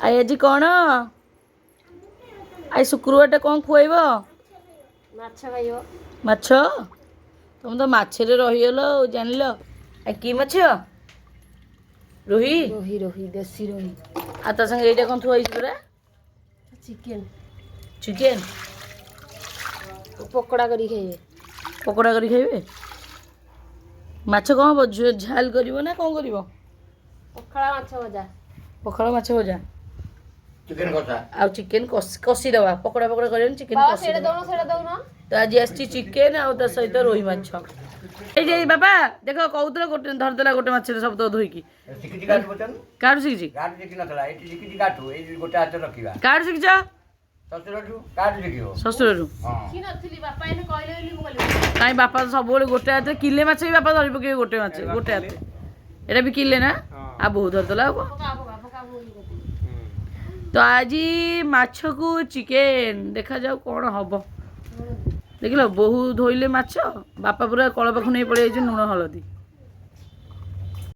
ଆଜି କ'ଣ ଆଜି ଶୁକ୍ରବାରଟା କ'ଣ ଖୁଆଇବ? ମାଛ ଖାଇବ। ମାଛ? ତମେ ତ ମାଛରେ ରହିଗଲ ଆଉ ଜାଣିଲ। କି ମାଛ? ରୋହି? ରୋହି ରୋହି ଦେଶୀ ରୋହି। ଆଉ ତା ସାଙ୍ଗେ ଏଇଟା କ'ଣ ଥୁଆ ହେଇଛି ପରା? ଚିକେନ୍। ଚିକେନ୍ ପକୋଡ଼ା କରି ଖାଇବେ। ପକୋଡ଼ା କରି ଖାଇବେ? ମାଛ କ'ଣ ହବ? ଝାଲ କରିବ ନା କ'ଣ କରିବ? ପଖାଳ ମାଛ ଭଜା। ପଖାଳ ମାଛ ଭଜା ଚିକେନ କଷା ଆଉ ଚିକେନ୍ କଷିଦେବା। ପକୋଡ଼ା ପକୋଡ଼ା କରିବନି, ଚିକେନ୍ ସେଇଟା କଷିଦେବା। ଦଉନ ସେଇଟା ଦଉନ। ତ ଆଜି ଆସିଛି ଚିକେନ୍ ଆଉ ତା ସହିତ ରୋହି ମାଛ। ଏଇ ଯେ ବାପା ଦେଖ କହୁଥିଲା ଗୋଟେ ଧରିଦେଲା ଗୋଟେ ମାଛରେ ସବୁ ତ ଧୋଇକି। ଶିଖିଛି କାଠୁ ପଚାରୁ କାଠୁ ଶିଖିଛି? କାଠୁ ଶିଖି ନଥିଲା, ଏଠି ଶିଖିଛି କାଠୁ। ଏଇ ଗୋଟେ ହାତ ରଖିବା। କାଠୁ ଶିଖିଛ? ଶ୍ୱଶୁରଠୁ କାଠୁ ଶିଖିବ। ଶ୍ୱଶୁରରୁ? ହଁ ନଥିଲି ବାପା ଏଇନେ କହିଲେ ବୋଲି ମୁଁ କହିଲି। କାଇଁ ବାପା ତ ସବୁବେଳେ ଗୋଟେ ହାତରେ କିଲେ ମାଛ ବି ବାପା ଧରି ପକେଇବେ ଗୋଟେ ମାଛ ଗୋଟେ ହାତରେ। ଏଇଟା ବି କିଲେ ନା? ଆଉ ବହୁତ ଧରିଦେଲା ଆଉ କ'ଣ? ତ ଆଜି ମାଛକୁ ଚିକେନ୍ ଦେଖାଯାଉ କ'ଣ ହବ। ଦେଖିଲ ବୋହୁ ଧୋଇଲେ ମାଛ, ବାପା ପୁରା କଳ ପାଖକୁ ନେଇ ପଳେଇ ଯାଇଛି ଲୁଣ ହଳଦୀ।